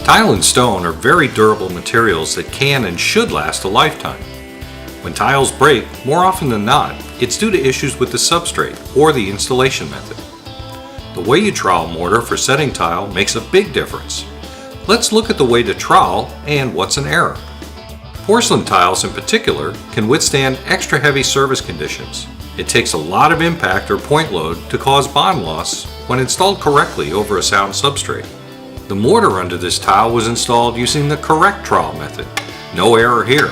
Tile and stone are very durable materials that can and should last a lifetime. When tiles break, more often than not, it's due to issues with the substrate or the installation method. The way you trowel mortar for setting tile makes a big difference. Let's look at the way to trowel and what's an error. Porcelain tiles in particular can withstand extra heavy service conditions. It takes a lot of impact or point load to cause bond loss when installed correctly over a sound substrate. The mortar under this tile was installed using the correct trowel method. No error here.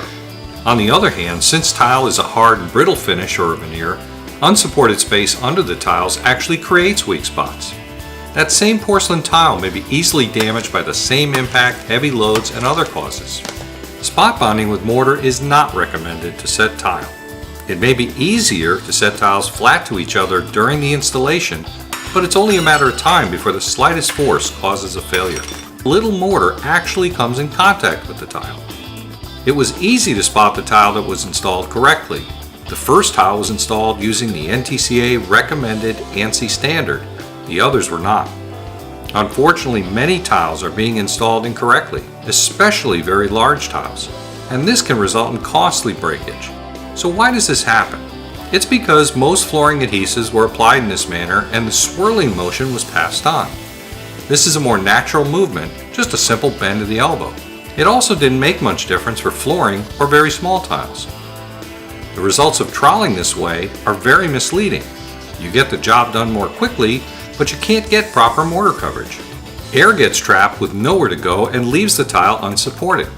On the other hand, since tile is a hard and brittle finish or a veneer, unsupported space under the tiles actually creates weak spots. That same porcelain tile may be easily damaged by the same impact, heavy loads, and other causes. Spot bonding with mortar is not recommended to set tile. It may be easier to set tiles flat to each other during the installation, but it's only a matter of time before the slightest force causes a failure. Little mortar actually comes in contact with the tile. It was easy to spot the tile that was installed correctly. The first tile was installed using the NTCA recommended ANSI standard. The others were not. Unfortunately, many tiles are being installed incorrectly, especially very large tiles, and this can result in costly breakage. So why does this happen? It's because most flooring adhesives were applied in this manner and the swirling motion was passed on. This is a more natural movement, just a simple bend of the elbow. It also didn't make much difference for flooring or very small tiles. The results of troweling this way are very misleading. You get the job done more quickly, but you can't get proper mortar coverage. Air gets trapped with nowhere to go and leaves the tile unsupported.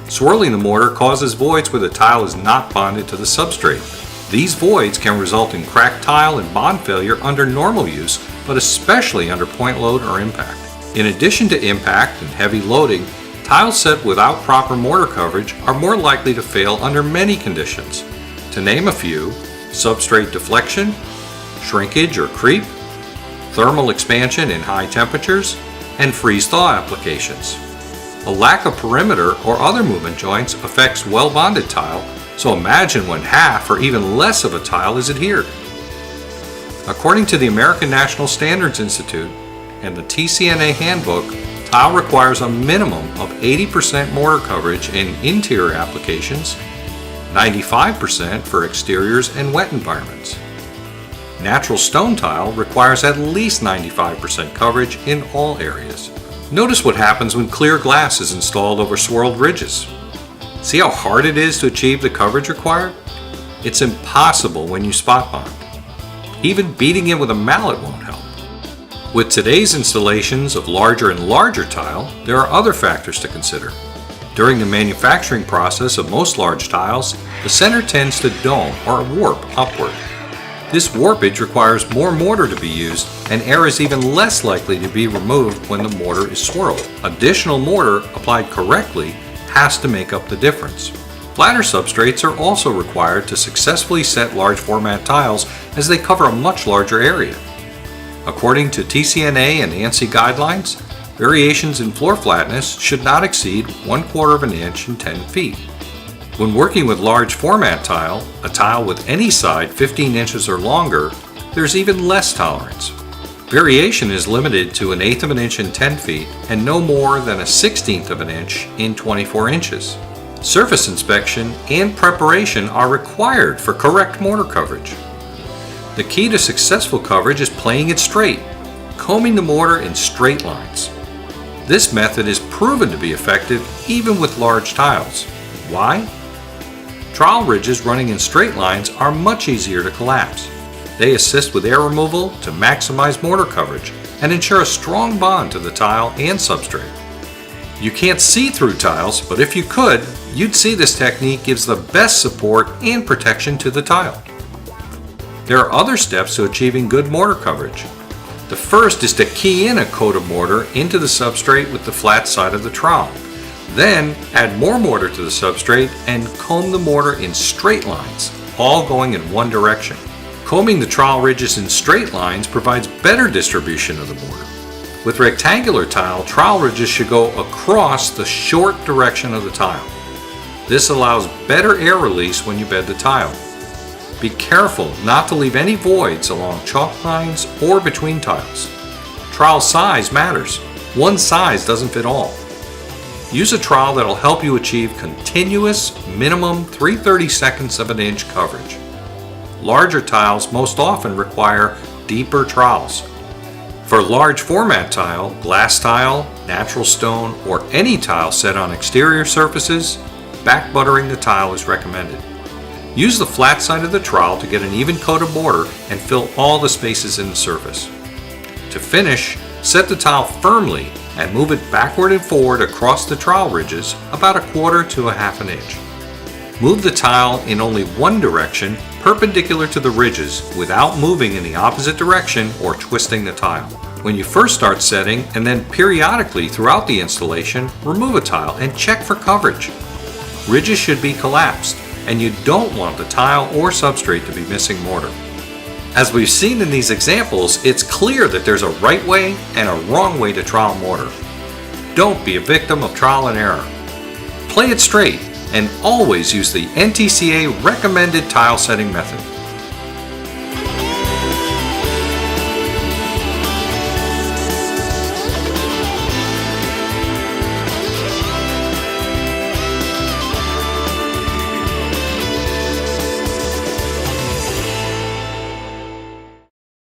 Swirling the mortar causes voids where the tile is not bonded to the substrate. These voids can result in cracked tile and bond failure under normal use, but especially under point load or impact. In addition to impact and heavy loading, tiles set without proper mortar coverage are more likely to fail under many conditions. To name a few: substrate deflection, shrinkage or creep, thermal expansion in high temperatures, and freeze-thaw applications. A lack of perimeter or other movement joints affects well-bonded tile, so imagine when half or even less of a tile is adhered. According to the American National Standards Institute and the TCNA handbook, tile requires a minimum of 80% mortar coverage in interior applications, 95% for exteriors and wet environments. Natural stone tile requires at least 95% coverage in all areas. Notice what happens when clear glass is installed over swirled ridges. See how hard it is to achieve the coverage required? It's impossible when you spot bond. Even beating it with a mallet won't help. With today's installations of larger and larger tile, there are other factors to consider. During the manufacturing process of most large tiles, the center tends to dome or warp upward. This warpage requires more mortar to be used, and air is even less likely to be removed when the mortar is swirled. Additional mortar applied correctly has to make up the difference. Flatter substrates are also required to successfully set large format tiles as they cover a much larger area. According to TCNA and ANSI guidelines, variations in floor flatness should not exceed 1/4 of an inch and 10 feet. When working with large format tile, a tile with any side 15 inches or longer, there's even less tolerance. Variation is limited to 1/8 of an inch in 10 feet and no more than 1/16 of an inch in 24 inches. Surface inspection and preparation are required for correct mortar coverage. The key to successful coverage is playing it straight, combing the mortar in straight lines. This method is proven to be effective even with large tiles. Why? Trowel ridges running in straight lines are much easier to collapse. They assist with air removal to maximize mortar coverage and ensure a strong bond to the tile and substrate. You can't see through tiles, but if you could, you'd see this technique gives the best support and protection to the tile. There are other steps to achieving good mortar coverage. The first is to key in a coat of mortar into the substrate with the flat side of the trowel. Then add more mortar to the substrate and comb the mortar in straight lines, all going in one direction. Combing the trowel ridges in straight lines provides better distribution of the mortar. With rectangular tile, trowel ridges should go across the short direction of the tile. This allows better air release when you bed the tile. Be careful not to leave any voids along chalk lines or between tiles. Trowel size matters. One size doesn't fit all. Use a trowel that'll help you achieve continuous minimum 3/32 of an inch coverage. Larger tiles most often require deeper trowels. For large format tile, glass tile, natural stone, or any tile set on exterior surfaces, back buttering the tile is recommended. Use the flat side of the trowel to get an even coat of mortar and fill all the spaces in the surface. To finish, set the tile firmly and move it backward and forward across the trowel ridges about 1/4 to 1/2 inch. Move the tile in only one direction, perpendicular to the ridges, without moving in the opposite direction or twisting the tile. When you first start setting, and then periodically throughout the installation, remove a tile and check for coverage. Ridges should be collapsed, and you don't want the tile or substrate to be missing mortar. As we've seen in these examples, it's clear that there's a right way and a wrong way to trowel mortar. Don't be a victim of trial and error. Play it straight and always use the NTCA recommended tile setting method.